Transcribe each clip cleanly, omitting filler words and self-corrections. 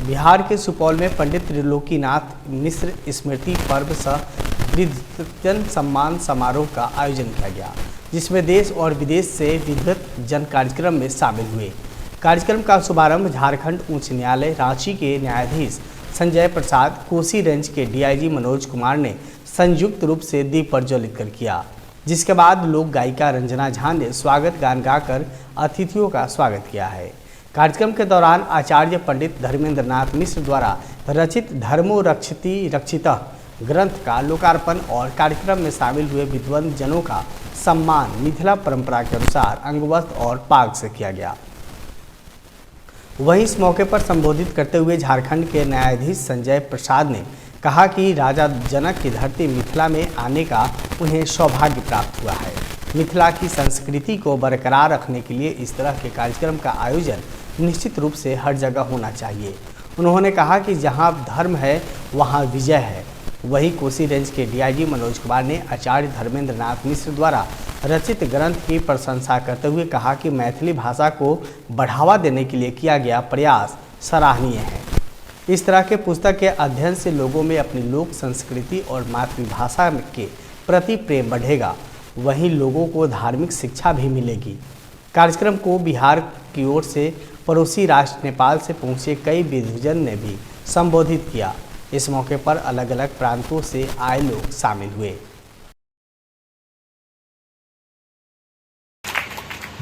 बिहार के सुपौल में पंडित त्रिलोकीनाथ मिश्र स्मृति पर्व सह वृद्धजन सम्मान समारोह का आयोजन किया गया, जिसमें देश और विदेश से विविध जन कार्यक्रम में शामिल हुए। कार्यक्रम का शुभारंभ झारखंड उच्च न्यायालय रांची के न्यायाधीश संजय प्रसाद, कोसी रेंज के डीआईजी मनोज कुमार ने संयुक्त रूप से दीप प्रज्वलित कर किया, जिसके बाद लोक गायिका रंजना झा ने स्वागत गान गाकर अतिथियों का स्वागत किया है। कार्यक्रम के दौरान आचार्य पंडित धर्मेंद्र नाथ मिश्र द्वारा रचित धर्मो रक्षति रक्षितः ग्रंथ का लोकार्पण और कार्यक्रम में शामिल हुए विद्वान जनों का सम्मान मिथिला परंपरा के अनुसार अंगवस्त्र और पाग से किया गया। वहीं इस मौके पर संबोधित करते हुए झारखंड के न्यायाधीश संजय प्रसाद ने कहा कि राजा जनक की धरती मिथिला में आने का उन्हें सौभाग्य प्राप्त हुआ है। मिथिला की संस्कृति को बरकरार रखने के लिए इस तरह के कार्यक्रम का आयोजन निश्चित रूप से हर जगह होना चाहिए। उन्होंने कहा कि जहां धर्म है वहां विजय है। वहीं कोसी रेंज के डीआईजी मनोज कुमार ने आचार्य धर्मेंद्र नाथ मिश्र द्वारा रचित ग्रंथ की प्रशंसा करते हुए कहा कि मैथिली भाषा को बढ़ावा देने के लिए किया गया प्रयास सराहनीय है। इस तरह के पुस्तक के अध्ययन से लोगों में अपनी लोक संस्कृति और मातृभाषा के प्रति प्रेम बढ़ेगा, वहीं लोगों को धार्मिक शिक्षा भी मिलेगी। कार्यक्रम को बिहार की ओर से पड़ोसी राष्ट्र नेपाल से पहुंचे कई विद्वजन ने भी संबोधित किया। इस मौके पर अलग अलग प्रांतों से आए लोग शामिल हुए।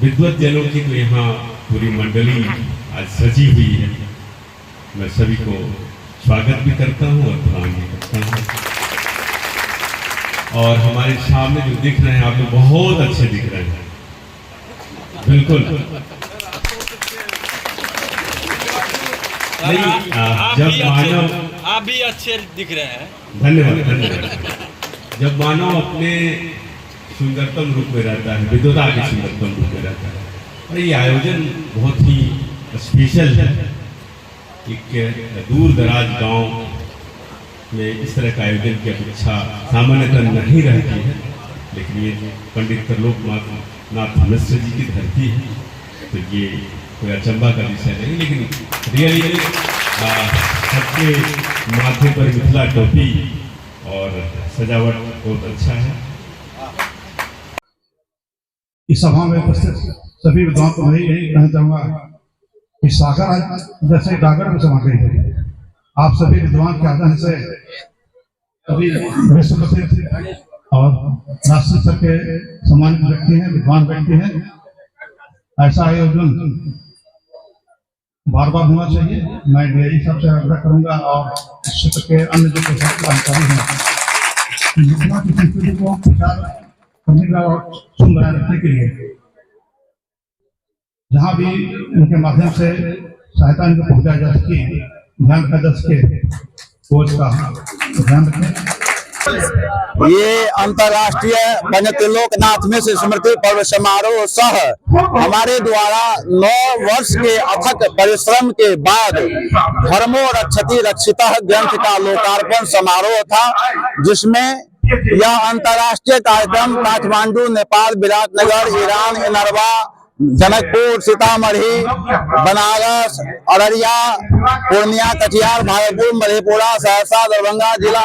विद्वत जनों की तो यहाँ पूरी मंडली आज सजी हुई है। मैं सभी को स्वागत भी करता हूँ और प्रणाम भी करता हूँ। और हमारे सामने जो दिख रहे हैं आप लोग बहुत अच्छे दिख रहे हैं, बिल्कुल। जब मानव आप भी अच्छे दिख रहे हैं, धन्यवाद धन्यवाद। जब मानव अपने सुंदरतम रूप में रहता है, विद्वता के सुंदरतम रूप में रहता है, और ये आयोजन बहुत ही स्पेशल है। एक दूर दराज गांव में इस तरह का आयोजन की अपेक्षा सामान्यतः नहीं रहती है, लेकिन ये पंडित त्रिलोकीनाथ मिश्र जी की धरती है, तो ये कोई अचंभा का विषय नहीं। लेकिन रियली सबके माथे पर मिथिला टोपी और सजावट बहुत अच्छा है। इस सभा में उपस्थित सभी विद्वान को मैं यही कहना चाहूंगा कि सागर आज जैसे डागर में समा गई है। आप सभी विद्वान के आदर से सभी विश्व प्रसिद्ध और राष्ट्रीय स्तर के सम्मानित व्यक्ति हैं, विद्वान व्यक्ति हैं। ऐसा आयोजन बार बार होना चाहिए। मैं डीआईजी साहब से आग्रह करूंगा और क्षेत्र के अन्य जो अधिकारी हैं, मिथिला की संस्कृति को प्रचार करने का और सुन बनाए रखने के लिए जहाँ भी उनके माध्यम से सहायता इनको पहुंचाई जा सके, ध्यान का दस के कोच का ध्यान रखें। ये अंतर्राष्ट्रीय पंडित त्रिलोकीनाथ मिश्र स्मृति पर्व समारोह सह हमारे द्वारा 9 वर्ष के अथक परिश्रम के बाद धर्मो रक्षति रक्षितः ग्रंथ का लोकार्पण समारोह था, जिसमें यह अंतर्राष्ट्रीय कार्यक्रम काठमांडू, नेपाल, विराटनगर, ईरान, इनरवा, जनकपुर, सीतामढ़ी, बनारस, अररिया, पूर्णिया, कटिहार, भागलपुर, मधेपुरा, सहरसा, दरभंगा जिला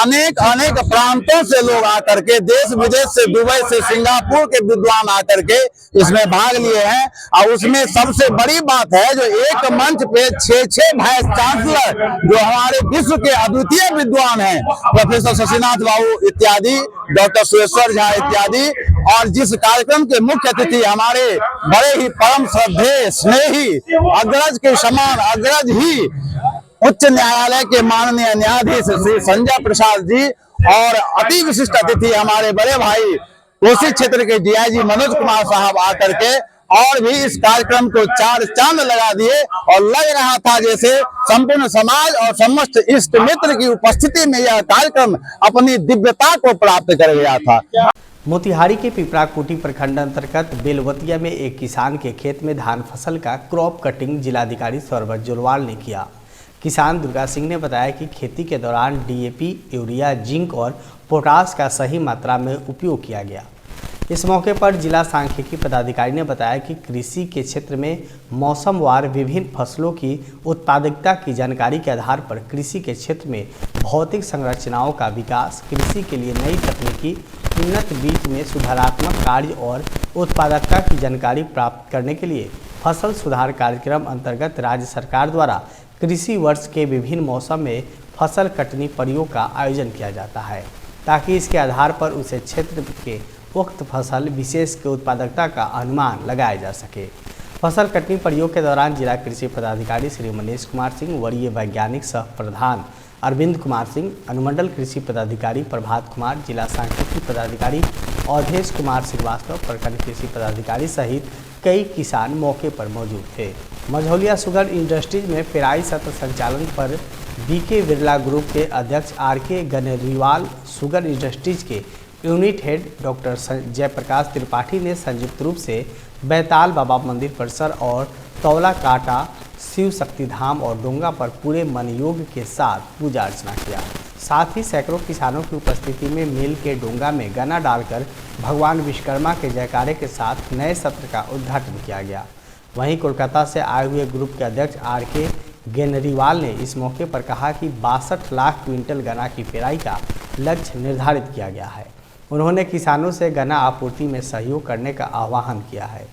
अनेक प्रांतों से लोग आकर के, देश विदेश से, दुबई से, सिंगापुर के विद्वान आकर के इसमें भाग लिए हैं। और उसमें सबसे बड़ी बात है जो एक मंच पे 6 वाइस चांसलर जो हमारे विश्व के अद्वितीय विद्वान हैं, प्रोफेसर शशिनाथ बाबू इत्यादि, डॉक्टर सुरेश्वर झा इत्यादि, और जिस कार्यक्रम के मुख्य अतिथि हमारे बड़े ही परम श्रद्धेय स्नेही अग्रज के समान अग्रज ही उच्च न्यायालय के माननीय न्यायाधीश श्री संजय प्रसाद जी, और अति विशिष्ट अतिथि हमारे बड़े भाई कोसी क्षेत्र के डीआईजी मनोज कुमार साहब आकर के और भी इस कार्यक्रम को 4 चांद लगा दिए, और लग रहा था जैसे संपूर्ण समाज और समस्त इष्ट मित्र की उपस्थिति में यह कार्यक्रम अपनी दिव्यता को प्राप्त कर गया था। मोतिहारी के पिपराकोटी प्रखंड अंतर्गत बेलवतिया में एक किसान के खेत में धान फसल का क्रॉप कटिंग जिलाधिकारी सौरभ जोरवाल ने किया। किसान दुर्गा सिंह ने बताया कि खेती के दौरान डीएपी, यूरिया, जिंक और पोटास का सही मात्रा में उपयोग किया गया। इस मौके पर जिला सांख्यिकी पदाधिकारी ने बताया कि कृषि के क्षेत्र में मौसमवार विभिन्न फसलों की उत्पादकता की जानकारी के आधार पर कृषि के क्षेत्र में भौतिक संरचनाओं का विकास, कृषि के लिए नई तकनीकी, उन्नत बीज में सुधारात्मक कार्य और उत्पादकता की जानकारी प्राप्त करने के लिए फसल सुधार कार्यक्रम अंतर्गत राज्य सरकार द्वारा कृषि वर्ष के विभिन्न मौसम में फसल कटनी परियों का आयोजन किया जाता है, ताकि इसके आधार पर उसे क्षेत्र के उक्त फसल विशेष के उत्पादकता का अनुमान लगाया जा सके। फसल कटनी परियों के दौरान जिला कृषि पदाधिकारी श्री मनीष कुमार सिंह, वरीय वैज्ञानिक सह प्रधान अरविंद कुमार सिंह, अनुमंडल कृषि पदाधिकारी प्रभात कुमार, जिला सांख्यिकी पदाधिकारी अवधेश कुमार श्रीवास्तव, प्रखंड कृषि पदाधिकारी सहित कई किसान मौके पर मौजूद थे। मझौलिया शुगर इंडस्ट्रीज में पेराई सत्र संचालन पर बीके बिरला ग्रुप के अध्यक्ष आर.के. गनेरीवाल, शुगर इंडस्ट्रीज के unit head doctor Jaiprakash Tripathi ने संयुक्त रूप से बैताल बाबा मंदिर परिसर और तौला काटा शिव शक्ति धाम और डोंगा पर पूरे मन योग के साथ पूजा अर्चना किया। साथ ही सैकड़ों किसानों की उपस्थिति में मिल के डोंगा में गन्ना डालकर भगवान विश्वकर्मा के जयकारे के साथ नए सत्र का उद्घाटन किया गया। वहीं कोलकाता से आए हुए ग्रुप के अध्यक्ष आर.के. गनेरीवाल ने इस मौके पर कहा कि 62 लाख क्विंटल गन्ना की पेराई का लक्ष्य निर्धारित किया गया है। उन्होंने किसानों से गन्ना आपूर्ति में सहयोग करने का आह्वान किया है।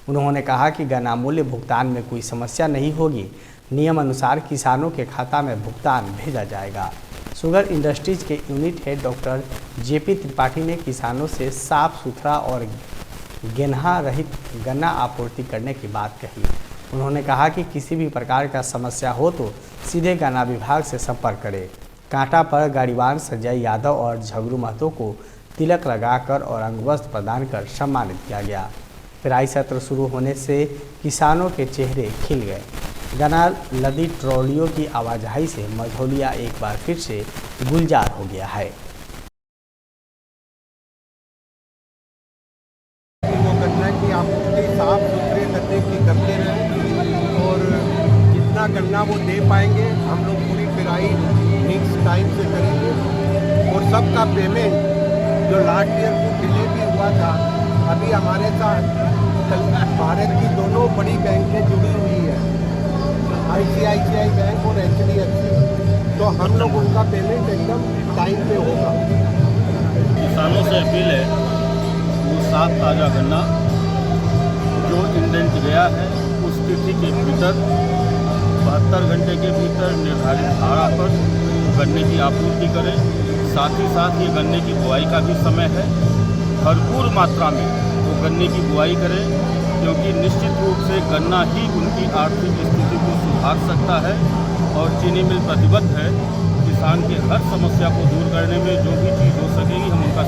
उन्होंने कहा कि गन्ना मूल्य भुगतान में कोई समस्या नहीं होगी, नियम अनुसार किसानों के खाता में भुगतान भेजा जाएगा। शुगर इंडस्ट्रीज के unit head doctor JP. Tripathi ने किसानों से साफ सुथरा और गेनहा रहित गन्ना आपूर्ति करने की बात कही। उन्होंने कहा कि किसी भी प्रकार का समस्या हो तो सीधे गन्ना विभाग से संपर्क करें। कांटा पर गाड़ीवान संजय यादव और झगरू महतो को तिलक लगाकर और अंगवस्त्र प्रदान कर सम्मानित किया गया। पेराई सत्र शुरू होने से किसानों के चेहरे खिल गए। गन्ना लदी ट्रॉलियों की आवाजाही से मझौलिया एक बार फिर से गुलजार हो गया है। वो गन्ना की आपूर्ति साफ सुथरे करने की करते रहें और जितना गन्ना वो दे पाएंगे हम लोग पूरी पेराई नेक्स्ट टाइम से करेंगे और सबका पेमेंट जो लास्ट ईयर को डिले भी हुआ था, अभी हमारे साथ भारत की दोनों बड़ी बैंकें जुड़ी हुई है, ICICI बैंक और HDFC, तो हम लोग उनका पेमेंट एकदम टाइम पे होगा। किसानों से अपील है वो साफ ताज़ा गन्ना जो इंडेंट गया है उस तिथि के भीतर 72 घंटे के भीतर निर्धारित धारा पर गन्ने की आपूर्ति करें। साथ ही साथ ये गन्ने की बुआई का भी समय है, भरपूर मात्रा में वो गन्ने की बुआई करें, क्योंकि निश्चित रूप से गन्ना ही उनकी आर्थिक स्थिति को सुधार सकता है और चीनी मिल प्रतिबद्ध है किसान की हर समस्या को दूर करने में। जो भी चीज़ हो सकेगी हम उनका